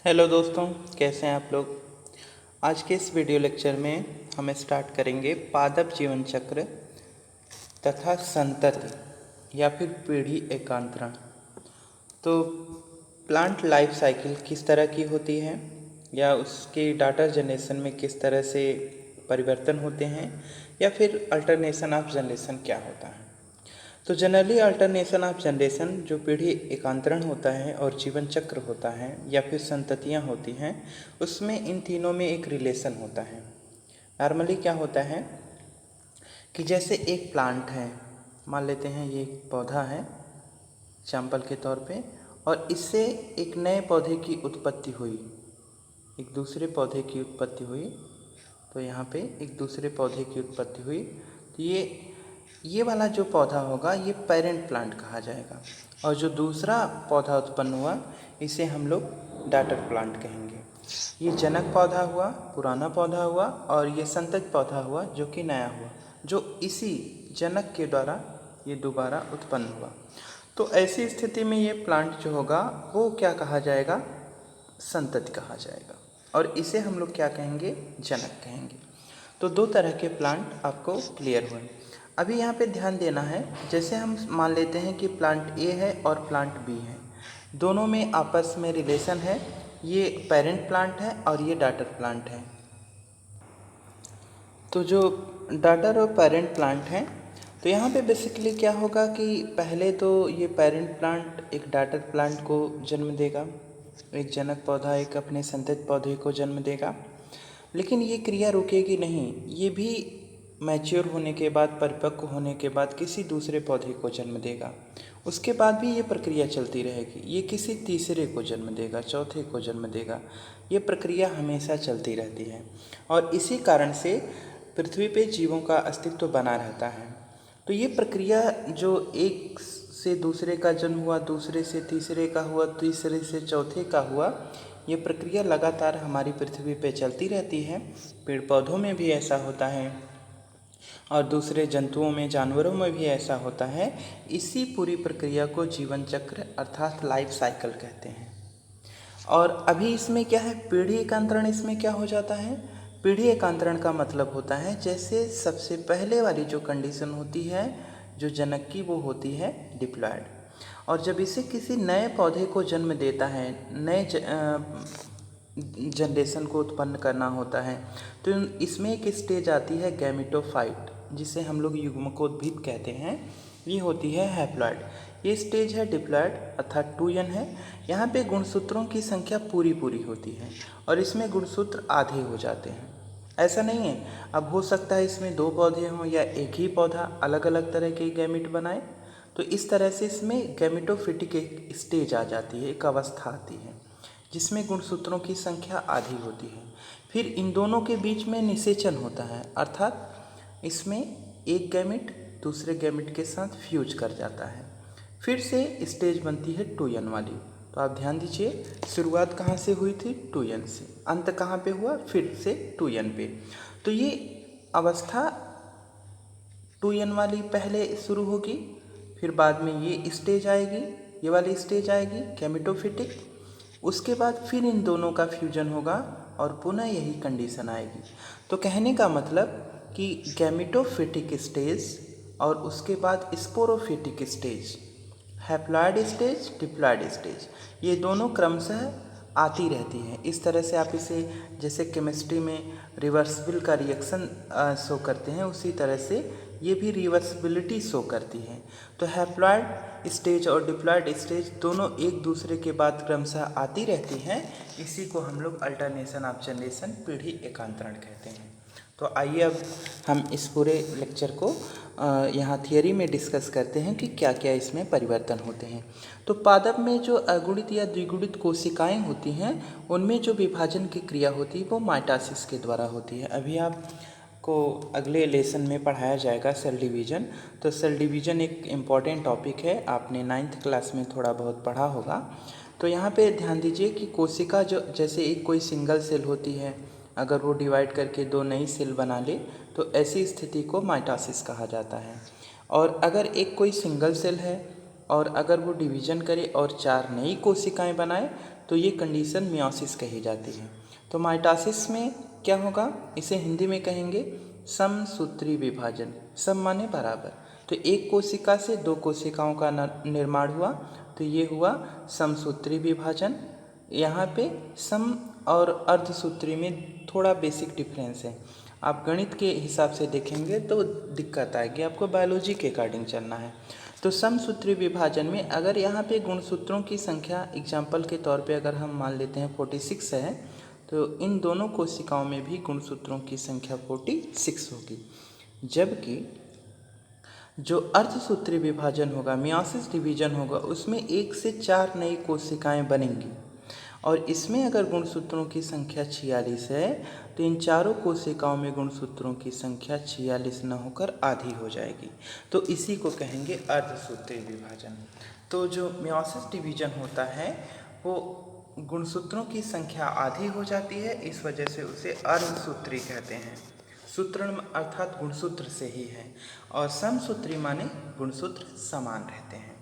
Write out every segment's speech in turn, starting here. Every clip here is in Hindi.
हेलो दोस्तों, कैसे हैं आप लोग। आज के इस वीडियो लेक्चर में हम स्टार्ट करेंगे पादप जीवन चक्र तथा संतति या फिर पीढ़ी एकांतरण। तो प्लांट लाइफ साइकिल किस तरह की होती है या उसके डाटा जनरेशन में किस तरह से परिवर्तन होते हैं या फिर अल्टरनेशन ऑफ जनरेशन क्या होता है। तो जनरली अल्टरनेशन ऑफ जनरेशन जो पीढ़ी एकांतरण होता है और जीवन चक्र होता है या फिर संततियाँ होती हैं, उसमें इन तीनों में एक रिलेशन होता है। नॉर्मली क्या होता है कि जैसे एक प्लांट है, मान लेते हैं ये एक पौधा है एग्जाम्पल के तौर पे, और इससे एक नए पौधे की उत्पत्ति हुई, एक दूसरे पौधे की उत्पत्ति हुई। तो यहाँ पे एक दूसरे पौधे की उत्पत्ति हुई, तो ये वाला जो पौधा होगा ये पेरेंट प्लांट कहा जाएगा, और जो दूसरा पौधा उत्पन्न हुआ इसे हम लोग डॉटर प्लांट कहेंगे। ये जनक पौधा हुआ, पुराना पौधा हुआ, और ये संतत पौधा हुआ जो कि नया हुआ, जो इसी जनक के द्वारा ये दोबारा उत्पन्न हुआ। तो ऐसी स्थिति में ये प्लांट जो होगा वो क्या कहा जाएगा, संतति कहा जाएगा, और इसे हम लोग क्या कहेंगे, जनक कहेंगे। तो दो तरह के प्लांट आपको क्लियर हुए। अभी यहाँ पे ध्यान देना है, जैसे हम मान लेते हैं कि प्लांट ए है और प्लांट बी है, दोनों में आपस में रिलेशन है। ये पेरेंट प्लांट है और ये डॉटर प्लांट है। तो जो डॉटर और पेरेंट प्लांट हैं, तो यहाँ पे बेसिकली क्या होगा कि पहले तो ये पेरेंट प्लांट एक डॉटर प्लांट को जन्म देगा, एक जनक पौधा एक अपने संतत पौधे को जन्म देगा। लेकिन ये क्रिया रुकेगी नहीं, ये भी मैच्योर होने के बाद, परिपक्व होने के बाद किसी दूसरे पौधे को जन्म देगा। उसके बाद भी ये प्रक्रिया चलती रहेगी, ये किसी तीसरे को जन्म देगा, चौथे को जन्म देगा। ये प्रक्रिया हमेशा चलती रहती है, और इसी कारण से पृथ्वी पे जीवों का अस्तित्व बना रहता है। तो ये प्रक्रिया जो एक से दूसरे का जन्म हुआ, दूसरे से तीसरे का हुआ, तीसरे से चौथे का हुआ, ये प्रक्रिया लगातार हमारी पृथ्वी पे चलती रहती है। पेड़ पौधों में भी ऐसा होता है और दूसरे जंतुओं में, जानवरों में भी ऐसा होता है। इसी पूरी प्रक्रिया को जीवन चक्र अर्थात लाइफ साइकिल कहते हैं। और अभी इसमें क्या है, पीढ़ी एकांतरण इसमें क्या हो जाता है। पीढ़ी एकांतरण का मतलब होता है जैसे सबसे पहले वाली जो कंडीशन होती है जो जनक की, वो होती है डिप्लॉयड, और जब इसे किसी नए पौधे को जन्म देता है, नए जनरेशन को उत्पन्न करना होता है, तो इसमें एक स्टेज आती है गैमेटोफाइट, जिसे हम लोग युग्मकोद्भिद कहते हैं। ये होती है हैप्लॉयड। ये स्टेज है डिप्लॉयड अर्थात 2n है। यहाँ पे गुणसूत्रों की संख्या पूरी होती है, और इसमें गुणसूत्र आधे हो जाते हैं। ऐसा नहीं है, अब हो सकता है इसमें दो पौधे हों या एक ही पौधा अलग अलग तरह के गैमेट बनाए। तो इस तरह से इसमें गैमेटोफिटिक एक स्टेज आ जाती है, एक अवस्था आती है जिसमें गुणसूत्रों की संख्या आधी होती है। फिर इन दोनों के बीच में निषेचन होता है, अर्थात इसमें एक गैमेट दूसरे गैमेट के साथ फ्यूज कर जाता है। फिर से स्टेज बनती है 2n वाली। तो आप ध्यान दीजिए, शुरुआत कहाँ से हुई थी, 2n से, अंत कहाँ पे हुआ, फिर से 2n पे। तो ये अवस्था 2n वाली पहले शुरू होगी, फिर बाद में ये स्टेज आएगी, ये वाली स्टेज आएगी गैमेटोफिटिक। उसके बाद फिर इन दोनों का फ्यूजन होगा और पुनः यही कंडीशन आएगी। तो कहने का मतलब कि गैमेटोफिटिक स्टेज और उसके बाद sporophytic stage, haploid stage, diploid stage, ये दोनों क्रमशः आती रहती हैं। इस तरह से आप इसे जैसे केमिस्ट्री में रिवर्सिबल का रिएक्शन शो करते हैं, उसी तरह से ये भी रिवर्सिबिलिटी शो करती है। तो हैप्लॉयड स्टेज और डिप्लॉयड स्टेज दोनों एक दूसरे के बाद क्रमशः आती रहती हैं। इसी को हम लोग अल्टरनेशन ऑफ जनरेशन, पीढ़ी एकांतरण कहते हैं। तो आइए अब हम इस पूरे लेक्चर को यहाँ थियरी में डिस्कस करते हैं कि क्या क्या इसमें परिवर्तन होते हैं। तो पादप में जो अगुणित या द्विगुणित कोशिकाएं होती हैं, उनमें जो विभाजन की क्रिया होती है वो माइटोसिस के द्वारा होती है। अभी आपको अगले लेसन में पढ़ाया जाएगा सेल डिवीज़न। तो सेल डिवीज़न एक इम्पॉर्टेंट टॉपिक है, आपने 9th क्लास में थोड़ा बहुत पढ़ा होगा। तो यहाँ पे ध्यान दीजिए कि कोशिका जो जैसे एक कोई सिंगल सेल होती है, अगर वो डिवाइड करके दो नई सेल बना ले तो ऐसी स्थिति को माइटोसिस कहा जाता है। और अगर एक कोई सिंगल सेल है और अगर वो डिवीज़न करे और 4 नई कोशिकाएं बनाए तो ये कंडीशन मियोसिस कही जाती है। तो माइटोसिस में क्या होगा, इसे हिंदी में कहेंगे समसूत्री विभाजन। सम माने बराबर, तो एक कोशिका से दो कोशिकाओं का निर्माण हुआ, तो ये हुआ समसूत्री विभाजन। यहाँ पे सम और अर्धसूत्री में थोड़ा बेसिक डिफरेंस है, आप गणित के हिसाब से देखेंगे तो दिक्कत आएगी, आपको बायोलॉजी के अकॉर्डिंग चलना है। तो समसूत्री विभाजन में अगर यहाँ पे गुणसूत्रों की संख्या एग्जाम्पल के तौर पे अगर हम मान लेते हैं 46 है, तो इन दोनों कोशिकाओं में भी गुणसूत्रों की संख्या 46 होगी। जबकि जो अर्धसूत्री विभाजन होगा, मियोसिस डिवीजन होगा, उसमें 1 से 4 नई कोशिकाएं बनेंगी और इसमें अगर गुणसूत्रों की संख्या 46 है तो इन चारों कोशिकाओं में गुणसूत्रों की संख्या 46 न होकर आधी हो जाएगी, तो इसी को कहेंगे अर्धसूत्री विभाजन। तो जो मियोसिस डिवीजन होता है वो गुणसूत्रों की संख्या आधी हो जाती है, इस वजह से उसे अर्धसूत्री कहते हैं। सूत्र अर्थात गुणसूत्र से ही है, और समसूत्री माने गुणसूत्र समान रहते हैं।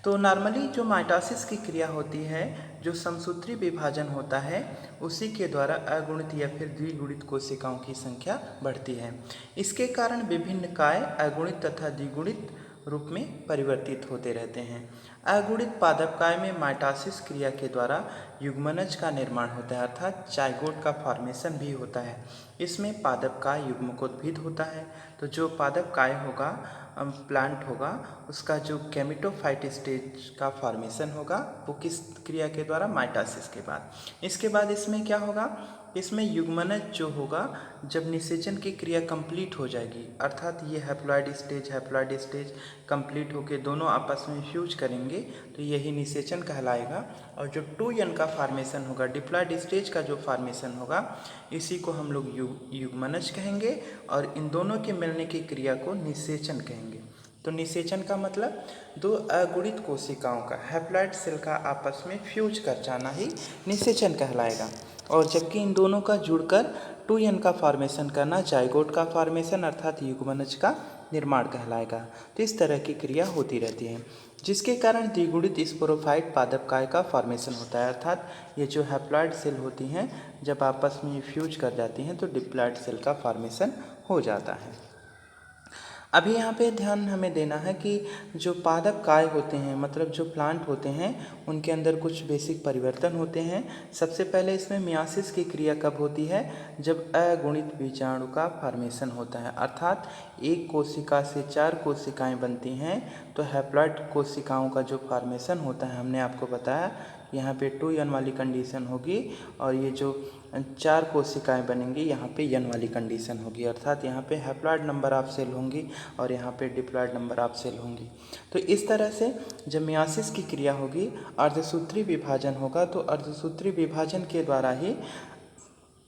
तो नॉर्मली जो माइटोसिस की क्रिया होती है, जो समसूत्री विभाजन होता है, उसी के द्वारा अगुणित या फिर द्विगुणित कोशिकाओं की संख्या बढ़ती है। इसके कारण विभिन्न काय अगुणित तथा द्विगुणित रूप में परिवर्तित होते रहते हैं। अगुणित पादप काय में माइटोसिस क्रिया के द्वारा युग्मनज का निर्माण होता है, अर्थात जाइगोट का फॉर्मेशन भी होता है। इसमें पादप काय युग्मकोद्भिद होता है। तो जो पादप काय होगा, प्लांट होगा, उसका जो गैमेटोफाइट स्टेज का फॉर्मेशन होगा वो किस क्रिया के द्वारा, माइटोसिस के बाद। इसके बाद इसमें क्या होगा, इसमें युग्मनज जो होगा जब निषेचन की क्रिया कंप्लीट हो जाएगी, अर्थात ये हैप्लॉइड स्टेज कंप्लीट होकर दोनों आपस में फ्यूज करेंगे, तो यही निषेचन कहलाएगा। और जो 2n का फॉर्मेशन होगा, डिप्लॉइड स्टेज का जो फॉर्मेशन होगा, इसी को हम लोग युग्मनज कहेंगे, और इन दोनों के मिलने की क्रिया को निषेचन कहेंगे। तो निषेचन का मतलब दो अगुणित कोशिकाओं का, हैप्लॉइड सेल का आपस में फ्यूज कर जाना ही निषेचन कहलाएगा। और जबकि इन दोनों का जुड़कर 2n का फॉर्मेशन करना जाइगोट का फॉर्मेशन अर्थात युग्मनज का निर्माण कहलाएगा। तो इस तरह की क्रिया होती रहती है, जिसके कारण द्विगुणित स्पोरोफाइट पादप काय का फॉर्मेशन होता है, अर्थात ये जो हैप्लॉइड सेल होती हैं जब आपस में फ्यूज कर जाती हैं तो डिप्लॉइड सेल का फॉर्मेशन हो जाता है। अभी यहाँ पे ध्यान हमें देना है कि जो पादप काय होते हैं, मतलब जो प्लांट होते हैं, उनके अंदर कुछ बेसिक परिवर्तन होते हैं। सबसे पहले इसमें मियोसिस की क्रिया कब होती है, जब अगुणित बीजाणु का फॉर्मेशन होता है, अर्थात एक कोशिका से 4 कोशिकाएं बनती हैं, तो हैप्लॉइड कोशिकाओं का जो फॉर्मेशन होता है, हमने आपको बताया यहाँ पे 2n वाली कंडीशन होगी, और ये जो 4 कोशिकाएं बनेंगी यहाँ पे n वाली कंडीशन होगी, अर्थात यहाँ पे हैप्लॉइड नंबर ऑफ सेल होंगी और यहाँ पे डिप्लॉइड नंबर ऑफ सेल होंगी। तो इस तरह से जब मियोसिस की क्रिया होगी, अर्धसूत्री विभाजन होगा, तो अर्धसूत्री विभाजन के द्वारा ही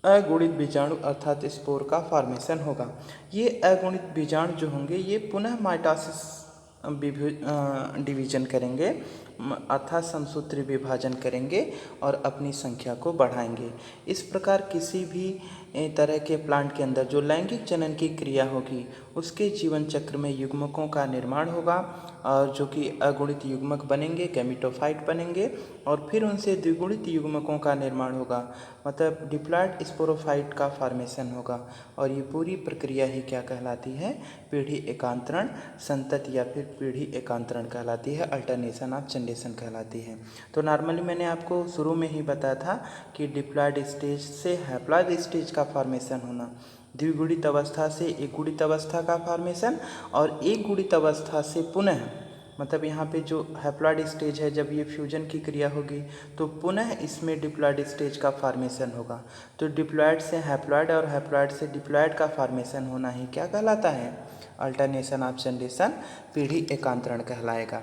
अगुणित बीजाणु अर्थात स्पोर का फॉर्मेशन होगा। ये अगुणित बीजाणु जो होंगे ये पुनः माइटोसिस डिवीजन करेंगे, अर्थात समसूत्री विभाजन करेंगे और अपनी संख्या को बढ़ाएंगे। इस प्रकार किसी भी तरह के प्लांट के अंदर जो लैंगिक जनन की क्रिया होगी, उसके जीवन चक्र में युग्मकों का निर्माण होगा, और जो कि अगुणित युग्मक बनेंगे, गैमेटोफाइट बनेंगे, और फिर उनसे द्विगुणित युग्मकों का निर्माण होगा, मतलब डिप्लॉइड स्पोरोफाइट का फॉर्मेशन होगा। और ये पूरी प्रक्रिया ही क्या कहलाती है, पीढ़ी एकांतरण संतति या फिर पीढ़ी एकांतरण कहलाती है, अल्टरनेशन ऑफ जनरेशन कहलाती है। तो नॉर्मली मैंने आपको शुरू में ही बताया था कि डिप्लॉइड स्टेज से हैप्लॉइड स्टेज का फॉर्मेशन होना, द्विगुणित अवस्था से एक गुणित अवस्था का फॉर्मेशन, और एक गुणित अवस्था से पुनः, मतलब यहाँ पे जो हैप्लॉइड स्टेज है, जब ये फ्यूजन की क्रिया होगी तो पुनः इसमें डिप्लॉइड स्टेज का फॉर्मेशन होगा। तो डिप्लॉइड से हैप्लॉइड और हैप्लॉइड से डिप्लॉइड का फॉर्मेशन होना ही क्या कहलाता है, अल्टरनेशन ऑफ जनरेशन, पीढ़ी एकांतरण कहलाएगा।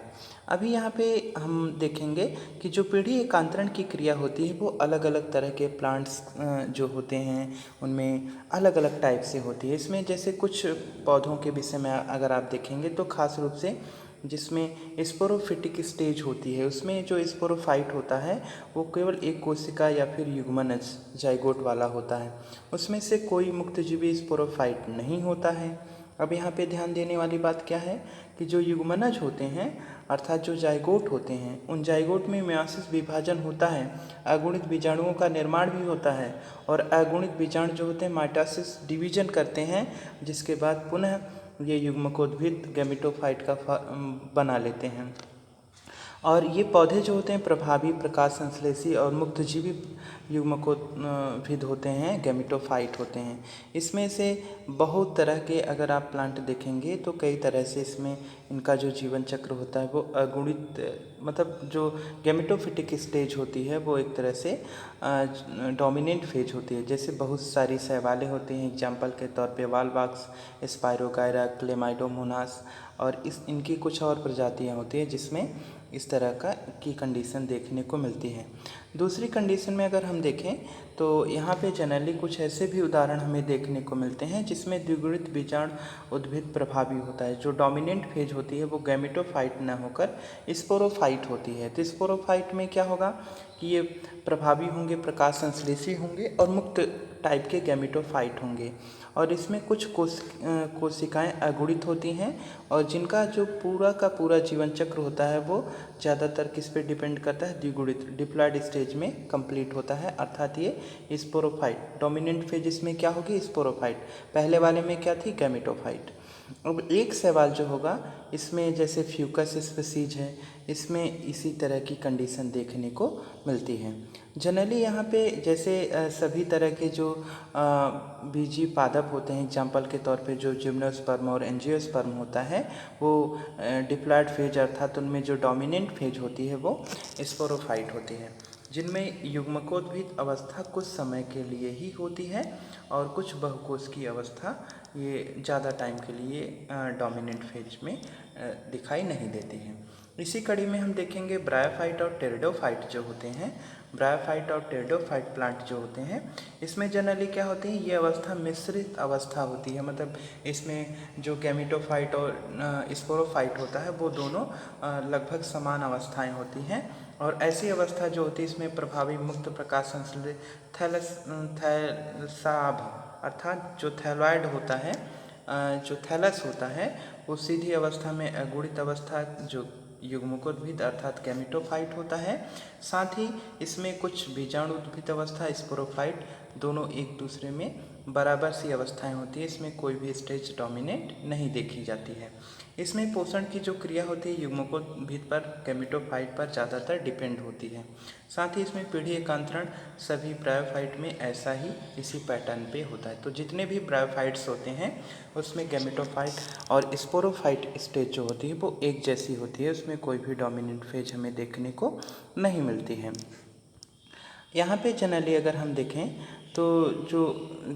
अभी यहाँ पे हम देखेंगे कि जो पीढ़ी एकांतरण की क्रिया होती है वो अलग अलग तरह के प्लांट्स जो होते हैं उनमें अलग अलग टाइप से होती है। इसमें जैसे कुछ पौधों के विषय में अगर आप देखेंगे तो खास रूप से जिसमें स्पोरोफिटिक स्टेज होती है, उसमें जो स्पोरोफाइट होता है वो केवल एक कोशिका या फिर युग्मनज जाइगोट वाला होता है, उसमें से कोई मुक्तजीवी स्पोरोफाइट नहीं होता है। अब यहाँ पे ध्यान देने वाली बात क्या है कि जो युग्मनज होते हैं अर्थात जो जाइगोट होते हैं, उन जाइगोट में मेयोसिस विभाजन होता है, अगुणित बीजाणुओं का निर्माण भी होता है और अगुणित बीजाणु जो होते हैं माइटोसिस डिवीजन करते हैं, जिसके बाद पुनः ये युग्मकोद्भिद गैमेटोफाइट का बना लेते हैं। और ये पौधे जो होते हैं प्रभावी, प्रकाश संश्लेषी और मुक्तजीवी युग्मकोद्भिद होते हैं, गैमेटोफाइट होते हैं। इसमें से बहुत तरह के अगर आप प्लांट देखेंगे तो कई तरह से इसमें इनका जो जीवन चक्र होता है वो अगुणित, मतलब जो गैमेटोफिटिक स्टेज होती है वो एक तरह से डोमिनेंट फेज होती है। जैसे बहुत सारी शैवालें होती हैं, एग्जाम्पल के तौर पे वालबाक्स, स्पायरोगायरा, क्लेमाइडोमोनास, और इनकी कुछ और प्रजातियां होती हैं जिसमें इस तरह की कंडीशन देखने को मिलती है। दूसरी कंडीशन में अगर हम देखें तो यहाँ पे जनरली कुछ ऐसे भी उदाहरण हमें देखने को मिलते हैं जिसमें द्विगुणित बीजाणु उद्भिद प्रभावी होता है। जो डोमिनेंट फेज होती है वो गैमेटोफाइट न होकर स्पोरोफाइट होती है। तो स्पोरोफाइट में क्या होगा कि ये प्रभावी होंगे, प्रकाश संश्लेषी होंगे और मुक्त टाइप के गैमेटोफाइट होंगे। और इसमें कुछ कोशिकाएं अगुणित होती हैं और जिनका जो पूरा का पूरा जीवन चक्र होता है वो ज़्यादातर किस पे डिपेंड करता है, द्विगुणित डिप्लॉयड स्टेज में कंप्लीट होता है, अर्थात ये स्पोरोफाइट। डोमिनेंट फेज इसमें क्या होगी, स्पोरोफाइट। पहले वाले में क्या थी, गैमेटोफाइट। अब एक सवाल जो होगा इसमें, जैसे फ्यूकस स्पीसीज है, इसमें इसी तरह की कंडीशन देखने को मिलती है। जनरली यहाँ पे जैसे सभी तरह के जो बीजी पादप होते हैं, एग्जाम्पल के तौर पे जो जिम्नोस्पर्म और एंजियोस्पर्म होता है वो डिप्लॉयड फेज, अर्थात उनमें जो डोमिनेंट फेज होती है वो स्पोरोफाइट होती है, जिनमें युग्मकोद्भिद अवस्था कुछ समय के लिए ही होती है और कुछ बहुकोश की अवस्था ये ज़्यादा टाइम के लिए डोमिनेंट फेज में दिखाई नहीं देती है। इसी कड़ी में हम देखेंगे ब्रायोफाइट और टेरिडोफाइट जो होते हैं। ब्रायोफाइट और टेरिडोफाइट प्लांट जो होते हैं इसमें जनरली क्या होती है, ये अवस्था मिश्रित अवस्था होती है। मतलब इसमें जो गैमेटोफाइट और स्पोरोफाइट होता है वो दोनों लगभग समान अवस्थाएं होती हैं। और ऐसी अवस्था जो होती है इसमें प्रभावी मुक्त प्रकाश संश्लेषण थैलसाभ, अर्थात जो थैलॉइड होता है, जो थैलस होता है वो सीधी अवस्था में अगुणित अवस्था जो युग्मकोद्भिद अर्थात गैमेटोफाइट होता है। साथ ही इसमें कुछ बीजाणु उद्भिद अवस्था स्पोरोफाइट, दोनों एक दूसरे में बराबर सी अवस्थाएं होती है। इसमें कोई भी स्टेज डोमिनेंट नहीं देखी जाती है। इसमें पोषण की जो क्रिया होती है युग्मकोद्भिद पर, गैमेटोफाइट पर ज़्यादातर डिपेंड होती है। साथ ही इसमें पीढ़ी एकांतरण सभी ब्रायोफाइट में ऐसा ही इसी पैटर्न पे होता है। तो जितने भी ब्रायोफाइट्स होते हैं उसमें गैमेटोफाइट और स्पोरोफाइट स्टेज जो होती है वो एक जैसी होती है, उसमें कोई भी डोमिनेंट फेज हमें देखने को नहीं मिलती है। यहाँ पे जनरली अगर हम देखें तो जो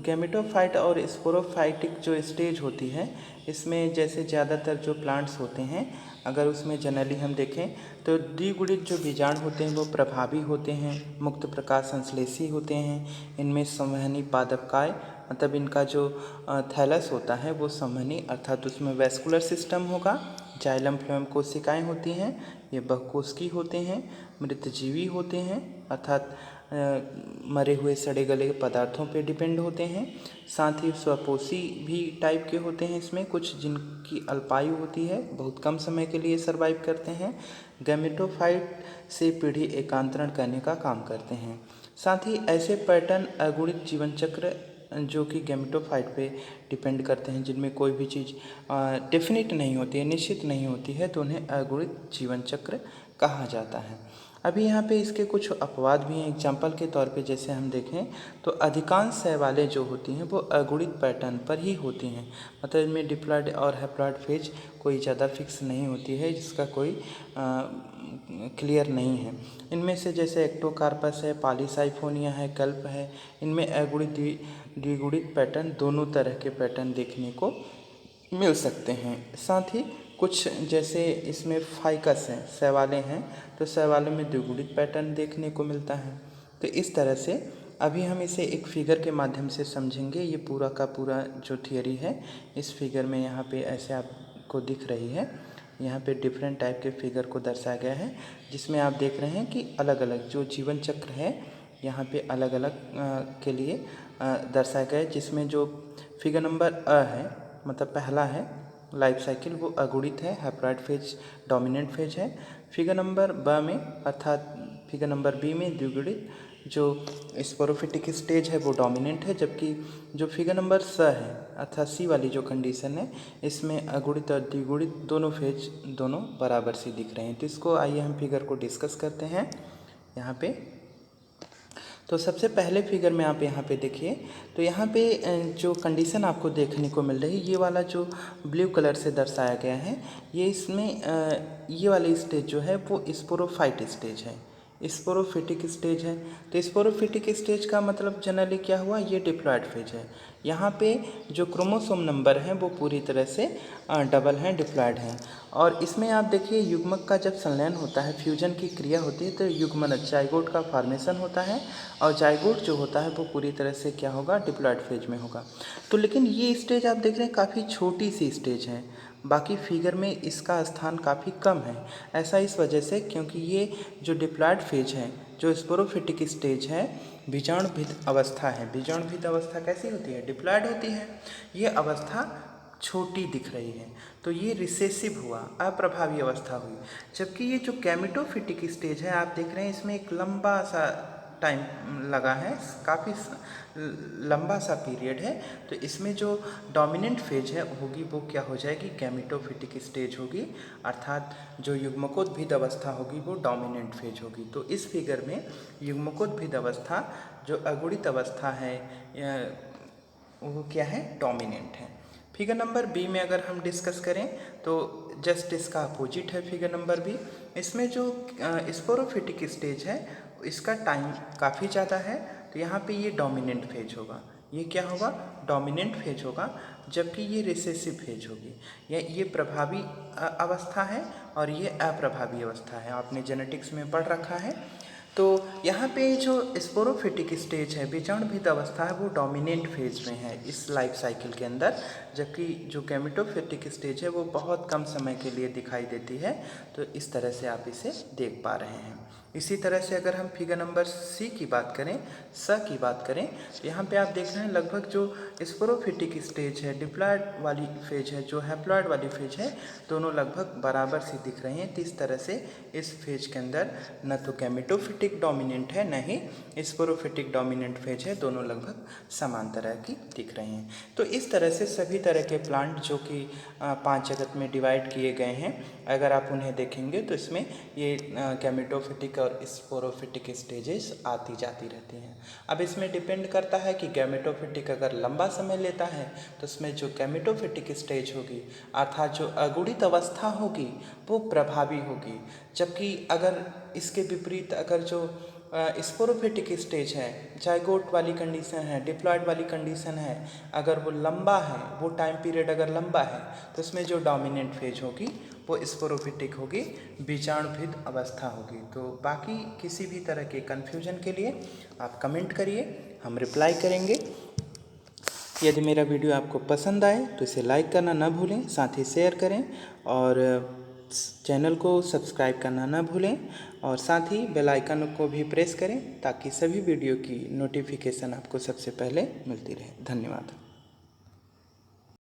गैमेटोफाइट और स्पोरोफाइटिक जो स्टेज होती है इसमें जैसे ज़्यादातर जो प्लांट्स होते हैं अगर उसमें जनरली हम देखें तो द्विगुणित जो बीजाणु होते हैं वो प्रभावी होते हैं, मुक्त प्रकाश संश्लेषी होते हैं। इनमें संवहनी पादपकाय, मतलब इनका जो थैलस होता है वो संवहनी, अर्थात उसमें वैस्कुलर सिस्टम होगा। जाइलम फ्लोएम कोशिकाएँ होती हैं, ये बहुकोशिकीय होते हैं, मृतजीवी होते हैं, अर्थात मरे हुए सड़े गले पदार्थों पे डिपेंड होते हैं। साथ ही स्वपोषी भी टाइप के होते हैं इसमें कुछ, जिनकी अल्पायु होती है, बहुत कम समय के लिए सर्वाइव करते हैं। गैमेटोफाइट से पीढ़ी एकांतरण करने का काम करते हैं। साथ ही ऐसे पैटर्न अगुणित जीवन चक्र जो कि गैमेटोफाइट पे डिपेंड करते हैं, जिनमें कोई भी चीज़ डेफिनिट नहीं होती है, निश्चित नहीं होती है, तो उन्हें अगुणित जीवन चक्र कहा जाता है। अभी यहाँ पे इसके कुछ अपवाद भी हैं। एग्जाम्पल के तौर पे जैसे हम देखें तो अधिकांश शैवालें जो होती हैं वो अगुणित पैटर्न पर ही होती हैं, मतलब इनमें डिप्लॉयड और हैप्लॉयड फेज कोई ज़्यादा फिक्स नहीं होती है, जिसका कोई क्लियर नहीं है। इनमें से जैसे एक्टोकार्पस है, पॉलीसाइफोनिया है, कल्प है, इनमें अगुणित द्विगुणित पैटर्न, दोनों तरह के पैटर्न देखने को मिल सकते हैं। साथ ही कुछ जैसे इसमें फाइकस हैं, शैवालें हैं, तो शैवालों में द्विगुणित पैटर्न देखने को मिलता है। तो इस तरह से अभी हम इसे एक फिगर के माध्यम से समझेंगे। ये पूरा का पूरा जो थियरी है इस फिगर में यहाँ पे ऐसे आपको दिख रही है। यहाँ पे डिफरेंट टाइप के फिगर को दर्शाया गया है, जिसमें आप देख रहे हैं कि अलग अलग जो जीवन चक्र है यहाँ पे अलग अलग के लिए दर्शाया गया है। जिसमें जो फिगर नंबर है, मतलब पहला है, लाइफ साइकिल वो अगुणित है, हैप्लॉइड फेज डोमिनेंट फेज है। फिगर नंबर ब में अर्थात फिगर नंबर बी में द्विगुणित जो स्पोरोफिटिक स्टेज है वो डोमिनेंट है, जबकि जो फिगर नंबर स है अर्थात सी वाली जो कंडीशन है इसमें अगुणित और द्विगुणित दोनों फेज दोनों बराबर सी दिख रहे हैं। तो इसको आइए हम फिगर को डिस्कस करते हैं यहाँ पे। तो सबसे पहले फिगर में आप यहाँ पे देखिए, तो यहाँ पे जो कंडीशन आपको देखने को मिल रही है, ये वाला जो ब्लू कलर से दर्शाया गया है, ये इसमें ये वाली स्टेज जो है वो स्पोरोफाइट स्टेज है, स्पोरोफिटिक स्टेज है। तो स्पोरोफिटिक स्टेज का मतलब जनरली क्या हुआ, ये डिप्लॉयड फेज है। यहाँ पे जो क्रोमोसोम नंबर है वो पूरी तरह से डबल हैं, डिप्लॉयड हैं। और इसमें आप देखिए युग्मक का जब संलयन होता है, फ्यूजन की क्रिया होती है, तो युग्मनज जाइगोट का फॉर्मेशन होता है और जाइगोट जो होता है वो पूरी तरह से क्या होगा, डिप्लॉयड फेज में होगा। तो लेकिन ये स्टेज आप देख रहे हैं काफ़ी छोटी सी स्टेज है, बाकी फिगर में इसका स्थान काफ़ी कम है। ऐसा इस वजह से क्योंकि ये जो डिप्लॉयड फेज है, जो स्पोरोफिटिक स्टेज है, बीजाणुभिद अवस्था है। बीजाणुभिद अवस्था कैसी होती है, डिप्लॉयड होती है। ये अवस्था छोटी दिख रही है, तो ये रिसेसिव हुआ, अप्रभावी अवस्था हुई। जबकि ये जो गैमेटोफिटिक स्टेज है आप देख रहे हैं इसमें एक लंबा सा टाइम लगा है, काफ़ी लंबा सा पीरियड है। तो इसमें जो डोमिनेंट फेज है होगी वो क्या हो जाएगी, गैमेटोफिटिक स्टेज होगी, अर्थात जो युग्मकोद्भिद अवस्था होगी वो डोमिनेंट फेज होगी। तो इस फिगर में युग्मकोद्भिद अवस्था जो अगुणित अवस्था है वो क्या है, डोमिनेंट है। फिगर नंबर बी में अगर हम डिस्कस करें तो जस्ट इसका अपोजिट है फिगर नंबर बी। इसमें जो स्पोरोफिटिक स्टेज है इसका टाइम काफ़ी ज़्यादा है, तो यहाँ पे ये डोमिनेंट फेज होगा। ये क्या होगा, डोमिनेंट फेज होगा, जबकि ये रिसेसिव फेज होगी। ये प्रभावी अवस्था है और ये अप्रभावी अवस्था है, आपने जेनेटिक्स में पढ़ रखा है। तो यहाँ पे जो स्पोरोफिटिक स्टेज है, बीजाणुभिद अवस्था है, वो डोमिनेंट फेज में है इस लाइफ साइकिल के अंदर, जबकि जो गैमेटोफिटिक स्टेज है वो बहुत कम समय के लिए दिखाई देती है। तो इस तरह से आप इसे देख पा रहे हैं। इसी तरह से अगर हम फिगर नंबर सी की बात करें, स की बात करें, तो यहाँ पे आप देख रहे हैं लगभग जो स्पोरोफिटिक स्टेज है, डिप्लॉयड वाली फेज है, जो हैप्लॉयड वाली फेज है, दोनों लगभग बराबर सी दिख रही हैं। तो इस तरह से इस फेज के अंदर न तो गैमेटोफिटिक डोमिनेंट है न ही स्पोरोफिटिक डोमिनेंट फेज है, दोनों लगभग समान तरह की दिख रही हैं। तो इस तरह से सभी तरह के प्लांट जो कि 5 जगत में डिवाइड किए गए हैं, अगर आप उन्हें देखेंगे तो इसमें ये गैमेटोफिटिक और स्पोरोफिटिक स्टेजेस आती जाती रहती हैं। अब इसमें डिपेंड करता है कि गैमेटोफिटिक अगर लंबा समय लेता है तो इसमें जो गैमेटोफिटिक स्टेज होगी अर्थात जो अगुणित अवस्था होगी वो प्रभावी होगी, जबकि अगर इसके विपरीत अगर जो स्पोरोफिटिक स्टेज है, जाइगोट वाली कंडीशन है, डिप्लॉयड वाली कंडीशन है, अगर वो लंबा है, वो टाइम पीरियड अगर लंबा है, तो इसमें जो डोमिनेंट फेज होगी वो स्पोरोफिटिक होगी, बीजाणुभिद अवस्था होगी। तो बाकी किसी भी तरह के कन्फ्यूजन के लिए आप कमेंट करिए, हम रिप्लाई करेंगे। यदि मेरा वीडियो आपको पसंद आए तो इसे लाइक करना ना भूलें, साथ ही शेयर करें और चैनल को सब्सक्राइब करना ना भूलें, और साथ ही बेल आइकन को भी प्रेस करें ताकि सभी वीडियो की नोटिफिकेशन आपको सबसे पहले मिलती रहे। धन्यवाद।